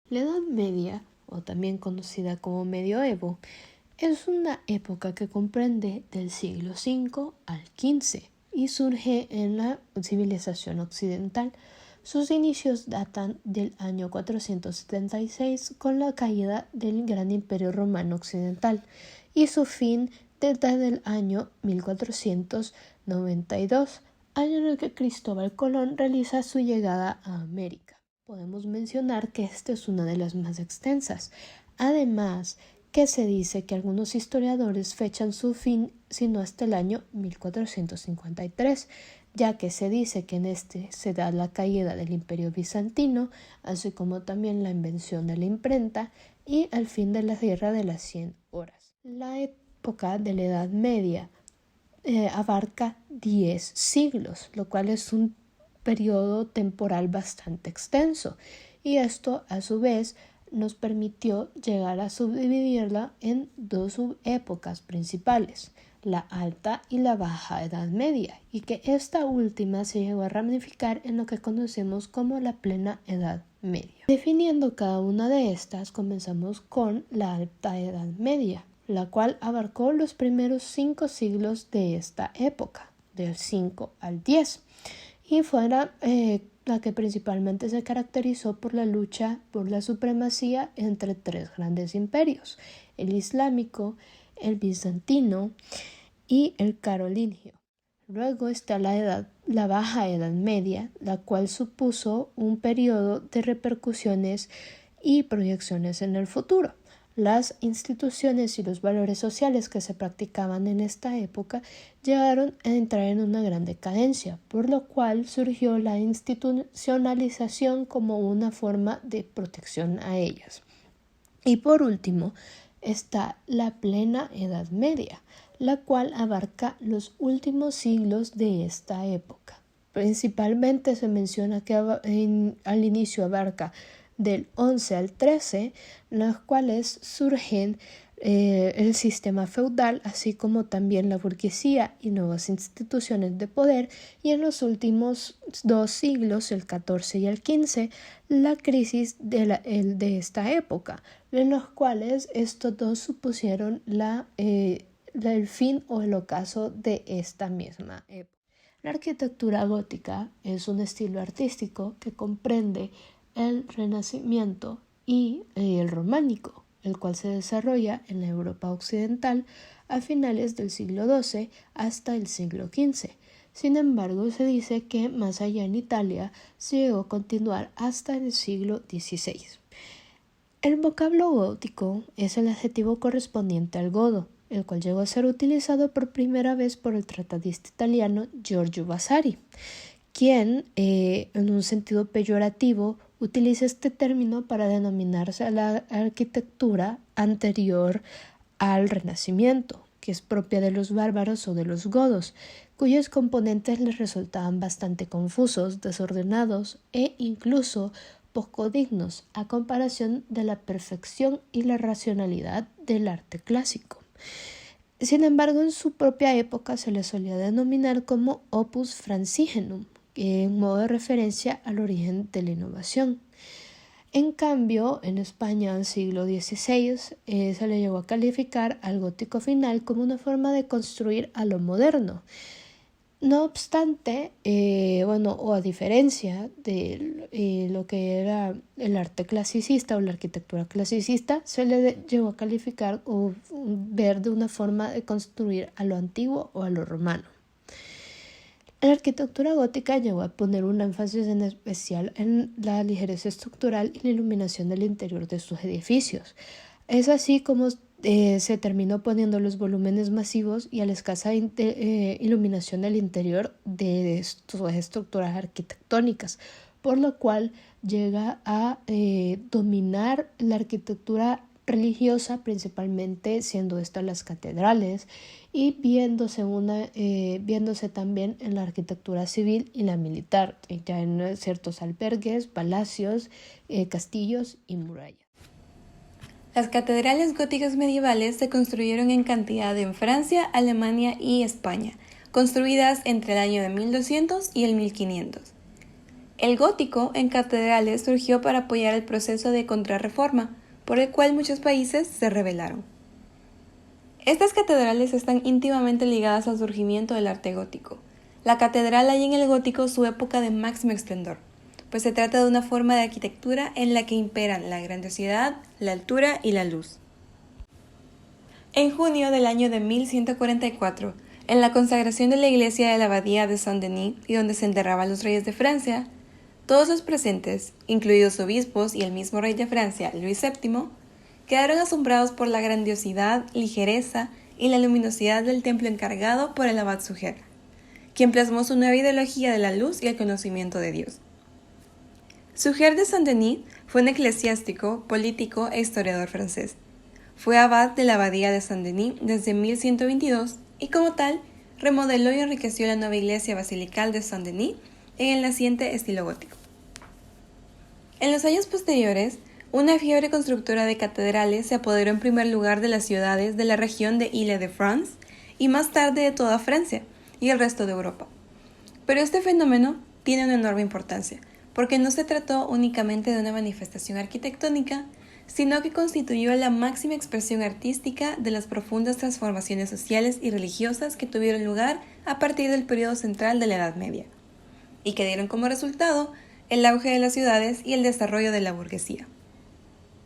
La Edad Media, o también conocida como Medioevo, es una época que comprende del siglo V al XV y surge en la civilización occidental. Sus inicios datan del año 476 con la caída del Gran Imperio Romano Occidental y su fin desde el año 1492, año en el que Cristóbal Colón realiza su llegada a América. Podemos mencionar que esta es una de las más extensas. Además, que se dice que algunos historiadores fechan su fin sino hasta el año 1453, ya que se dice que en este se da la caída del Imperio Bizantino, así como también la invención de la imprenta y el fin de la Guerra de las 100 horas. La época de la Edad Media abarca 10 siglos, lo cual es un periodo temporal bastante extenso, y esto a su vez nos permitió llegar a subdividirla en dos subépocas principales, la Alta y la Baja Edad Media, y que esta última se llegó a ramificar en lo que conocemos como la Plena Edad Media. Definiendo cada una de estas, comenzamos con la Alta Edad Media, la cual abarcó los primeros 5 siglos de esta época, del 5 al 10, y fue la que principalmente se caracterizó por la lucha por la supremacía entre 3 grandes imperios, el islámico, el bizantino y el carolingio. Luego está la Baja Edad Media, la cual supuso un periodo de repercusiones y proyecciones en el futuro. Las instituciones y los valores sociales que se practicaban en esta época llegaron a entrar en una gran decadencia, por lo cual surgió la institucionalización como una forma de protección a ellas. Y por último está la Plena Edad Media, la cual abarca los últimos siglos de esta época. Principalmente se menciona que al inicio abarca del 11 al 13, en los cuales surgen el sistema feudal, así como también la burguesía y nuevas instituciones de poder, y en los últimos 2 siglos, el 14 y el 15, la crisis de esta época, en los cuales estos dos supusieron el fin o el ocaso de esta misma época. La arquitectura gótica es un estilo artístico que comprende el Renacimiento y el Románico, el cual se desarrolla en la Europa occidental a finales del siglo XII hasta el siglo XV. Sin embargo, se dice que más allá en Italia se llegó a continuar hasta el siglo XVI. El vocablo gótico es el adjetivo correspondiente al godo, el cual llegó a ser utilizado por primera vez por el tratadista italiano Giorgio Vasari, quien, en un sentido peyorativo, utiliza este término para denominarse a la arquitectura anterior al Renacimiento, que es propia de los bárbaros o de los godos, cuyos componentes les resultaban bastante confusos, desordenados e incluso poco dignos a comparación de la perfección y la racionalidad del arte clásico. Sin embargo, en su propia época se le solía denominar como opus francigenum, en modo de referencia al origen de la innovación. En cambio, en España del siglo XVI se le llegó a calificar al gótico final como una forma de construir a lo moderno. No obstante, o a diferencia de lo que era el arte clasicista o la arquitectura clasicista, se le llegó a calificar o ver de una forma de construir a lo antiguo o a lo romano. La arquitectura gótica llegó a poner un énfasis en especial en la ligereza estructural y la iluminación del interior de sus edificios. Es así como se terminó poniendo los volúmenes masivos y a la escasa iluminación del interior de sus estructuras arquitectónicas, por lo cual llega a dominar la arquitectura religiosa, principalmente siendo estas las catedrales, y viéndose también en la arquitectura civil y la militar, ya en ciertos albergues, palacios, castillos y murallas. Las catedrales góticas medievales se construyeron en cantidad en Francia, Alemania y España, construidas entre el año de 1200 y el 1500. El gótico en catedrales surgió para apoyar el proceso de contrarreforma, por el cual muchos países se rebelaron. Estas catedrales están íntimamente ligadas al surgimiento del arte gótico. La catedral hay en el gótico su época de máximo esplendor, pues se trata de una forma de arquitectura en la que imperan la grandiosidad, la altura y la luz. En junio del año de 1144, en la consagración de la iglesia de la abadía de Saint-Denis y donde se enterraban los reyes de Francia, todos los presentes, incluidos obispos y el mismo rey de Francia, Luis VII, quedaron asombrados por la grandiosidad, ligereza y la luminosidad del templo encargado por el abad Suger, quien plasmó su nueva ideología de la luz y el conocimiento de Dios. Suger de Saint-Denis fue un eclesiástico, político e historiador francés. Fue abad de la abadía de Saint-Denis desde 1122 y como tal, remodeló y enriqueció la nueva iglesia basilical de Saint-Denis en el naciente estilo gótico. En los años posteriores, una fiebre constructora de catedrales se apoderó en primer lugar de las ciudades de la región de Île-de-France y más tarde de toda Francia y el resto de Europa. Pero este fenómeno tiene una enorme importancia, porque no se trató únicamente de una manifestación arquitectónica, sino que constituyó la máxima expresión artística de las profundas transformaciones sociales y religiosas que tuvieron lugar a partir del periodo central de la Edad Media, y que dieron como resultado el auge de las ciudades y el desarrollo de la burguesía.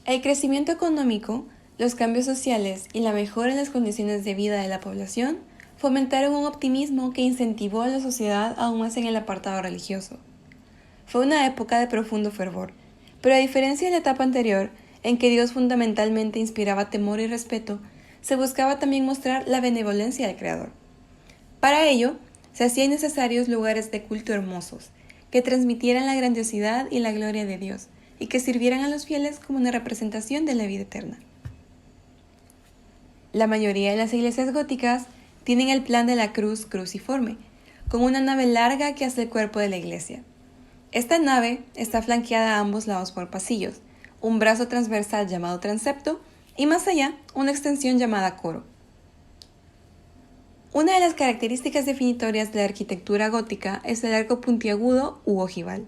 El crecimiento económico, los cambios sociales y la mejora en las condiciones de vida de la población fomentaron un optimismo que incentivó a la sociedad aún más en el apartado religioso. Fue una época de profundo fervor, pero a diferencia de la etapa anterior, en que Dios fundamentalmente inspiraba temor y respeto, se buscaba también mostrar la benevolencia del Creador. Para ello, se hacían necesarios lugares de culto hermosos, que transmitieran la grandiosidad y la gloria de Dios, y que sirvieran a los fieles como una representación de la vida eterna. La mayoría de las iglesias góticas tienen el plan de la cruz cruciforme, con una nave larga que hace el cuerpo de la iglesia. Esta nave está flanqueada a ambos lados por pasillos, un brazo transversal llamado transepto y más allá una extensión llamada coro. Una de las características definitorias de la arquitectura gótica es el arco puntiagudo u ojival.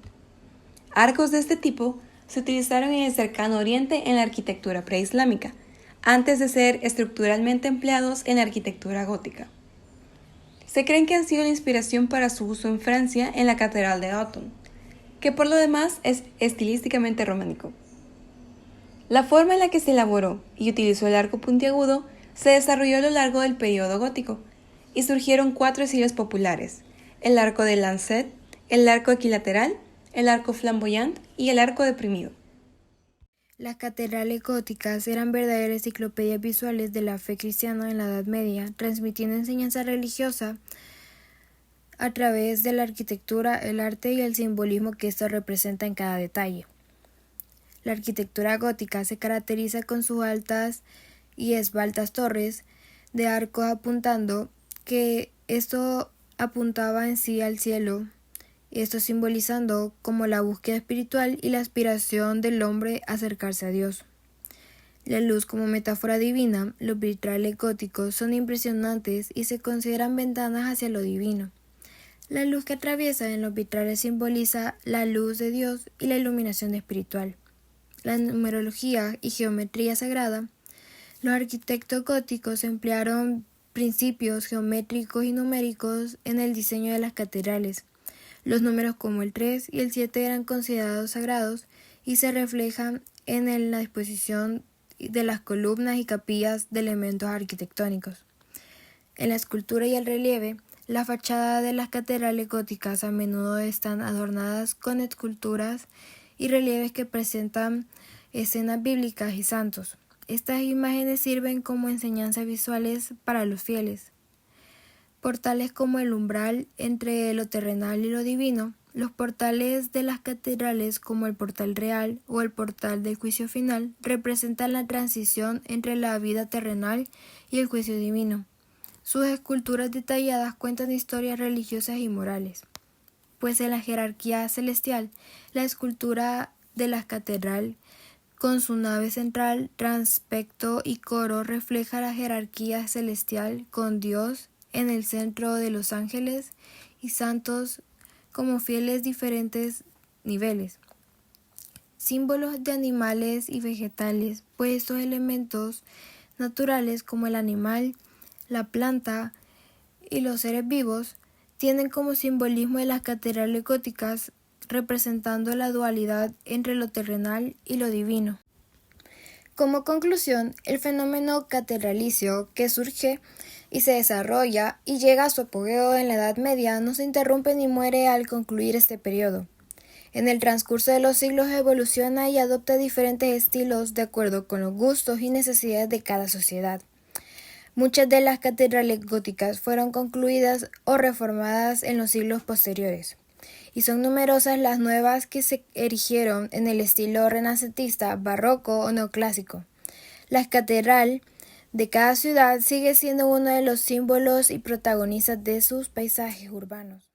Arcos de este tipo se utilizaron en el cercano oriente en la arquitectura preislámica, antes de ser estructuralmente empleados en la arquitectura gótica. Se creen que han sido la inspiración para su uso en Francia en la Catedral de Autun, que por lo demás es estilísticamente románico. La forma en la que se elaboró y utilizó el arco puntiagudo se desarrolló a lo largo del periodo gótico, y surgieron 4 estilos populares: el arco de lancet, el arco equilateral, el arco flamboyant y el arco deprimido. Las catedrales góticas eran verdaderas enciclopedias visuales de la fe cristiana en la Edad Media, transmitiendo enseñanza religiosa a través de la arquitectura, el arte y el simbolismo que esto representa en cada detalle. La arquitectura gótica se caracteriza con sus altas y esbeltas torres de arcos apuntando, que esto apuntaba en sí al cielo, esto simbolizando como la búsqueda espiritual y la aspiración del hombre a acercarse a Dios. La luz como metáfora divina, los vitrales góticos son impresionantes y se consideran ventanas hacia lo divino. La luz que atraviesa en los vitrales simboliza la luz de Dios y la iluminación espiritual. La numerología y geometría sagrada. Los arquitectos góticos emplearon principios geométricos y numéricos en el diseño de las catedrales. Los números como el 3 y el 7 eran considerados sagrados y se reflejan en la disposición de las columnas y capillas de elementos arquitectónicos. En la escultura y el relieve, la fachada de las catedrales góticas a menudo están adornadas con esculturas y relieves que presentan escenas bíblicas y santos. Estas imágenes sirven como enseñanzas visuales para los fieles. Portales como el umbral entre lo terrenal y lo divino. Los portales de las catedrales, como el portal real o el portal del juicio final, representan la transición entre la vida terrenal y el juicio divino. Sus esculturas detalladas cuentan historias religiosas y morales, pues en la jerarquía celestial, la escultura de la catedral con su nave central, transepto y coro refleja la jerarquía celestial, con Dios en el centro de los ángeles y santos como fieles diferentes niveles. Símbolos de animales y vegetales, pues estos elementos naturales como el animal, la planta y los seres vivos tienen como simbolismo de las catedrales góticas representando la dualidad entre lo terrenal y lo divino. Como conclusión, el fenómeno catedralicio que surge y se desarrolla y llega a su apogeo en la Edad Media no se interrumpe ni muere al concluir este periodo. En el transcurso de los siglos evoluciona y adopta diferentes estilos de acuerdo con los gustos y necesidades de cada sociedad. Muchas de las catedrales góticas fueron concluidas o reformadas en los siglos posteriores, y son numerosas las nuevas que se erigieron en el estilo renacentista, barroco o neoclásico. La catedral de cada ciudad sigue siendo uno de los símbolos y protagonistas de sus paisajes urbanos.